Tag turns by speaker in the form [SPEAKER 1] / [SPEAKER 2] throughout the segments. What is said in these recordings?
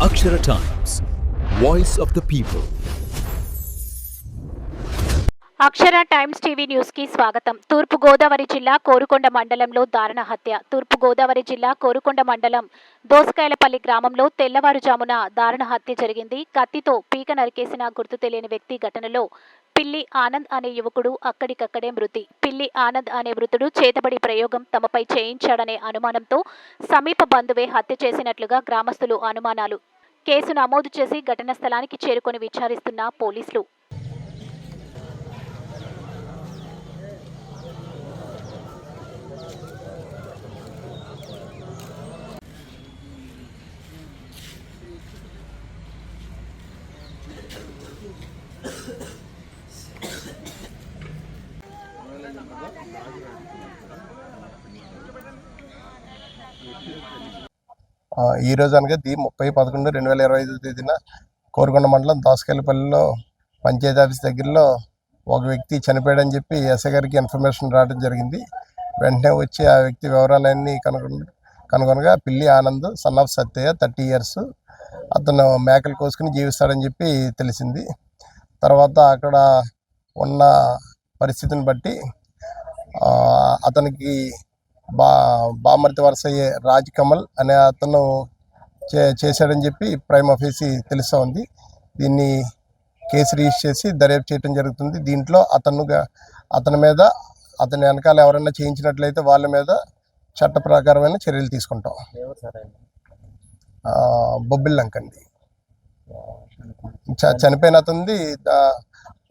[SPEAKER 1] Akshara Times, Voice of the People.
[SPEAKER 2] Akshara times TV news కి స్వాగతం. తూర్పు గోదావరి జిల్లా కోరుకొండ మండలంలో దారుణ హత్య. తూర్పు గోదావరి జిల్లా కోరుకొండ మండలం దోసకాయలపల్లి గ్రామంలో తెల్లవారుజామున దారుణ హత్య జరిగింది. కత్తితో పీక నరికేసిన గుర్తు తెలియని వ్యక్తి ఘటనలో పిల్లి ఆనంద్ అనే యువకుడు అక్కడికక్కడే మృతి. పిల్లి ఆనంద్ అనే మృతుడు చేతబడి ప్రయోగం తమపై చేయించాడనే అనుమానంతో సమీప బంధువే హత్య చేసినట్లుగా గ్రామస్తులు అనుమానాలు. కేసు నమోదు చేసి ఘటన స్థలానికి చేరుకొని విచారిస్తున్న పోలీసులు.
[SPEAKER 3] ఈ రోజు అనగా 30/11/2025 తేదీన కోరుకొండ మండలం దోసకాయలపల్లిలో పంచాయతీ ఆఫీస్ దగ్గరలో ఒక వ్యక్తి చనిపోయాడని చెప్పి ఎస్ఐ గారికి ఇన్ఫర్మేషన్ రావడం జరిగింది. వెంటనే వచ్చి ఆ వ్యక్తి వివరాలన్నీ కనుగొనగా పిల్లి Anand son of Satyayya 30 years, అతను మేకలు కోసుకుని జీవిస్తాడని చెప్పి తెలిసింది. తర్వాత అక్కడ ఉన్న పరిస్థితిని బట్టి అతనికి బామర్తి వరుస అయ్యే రాజ్ కమల్ అనే అతను చేశాడని చెప్పి ప్రైమ్ ఆఫీసీ తెలుస్తూ ఉంది. దీన్ని కేసు రిజిస్టర్ చేసి దర్యాప్తు చేయడం జరుగుతుంది. దీంట్లో అతని మీద అతని వెనకాల ఎవరైనా చేయించినట్లయితే వాళ్ళ మీద చట్ట ప్రకారమైన చర్యలు తీసుకుంటాం. బొబ్బిల్లంక అండి. చనిపోయిన అతనిది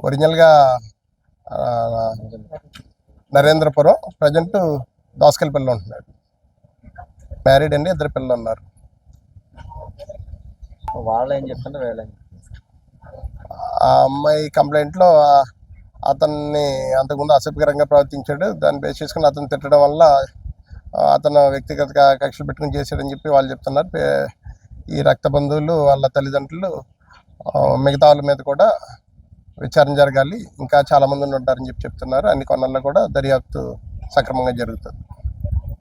[SPEAKER 3] ఒరిజినల్గా నరేంద్రపురం, ప్రజెంట్ దోసకాయలపల్లిలో ఉంటున్నాడు. మ్యారీడ్ అండి, 2 పిల్లలు ఉన్నారు.
[SPEAKER 4] వాళ్ళు ఏం చెప్తున్నారు?
[SPEAKER 3] ఆ అమ్మాయి కంప్లైంట్లో అతన్ని అంతకుముందు అసభ్యకరంగా ప్రవర్తించాడు, దాన్ని బేస్ చేసుకుని అతను తిట్టడం వల్ల అతను వ్యక్తిగత కక్షలు పెట్టుకుని చేశాడని చెప్పి వాళ్ళు చెప్తున్నారు. ఈ రక్త బంధువులు వాళ్ళ తల్లిదండ్రులు మిగతా వాళ్ళ మీద కూడా విచారణ జరగాలి, ఇంకా చాలామంది ఉంటారని చెప్పి చెప్తున్నారు. అన్ని కొన్నాళ్ళు కూడా దర్యాప్తు సక్రమంగా జరుగుతుంది.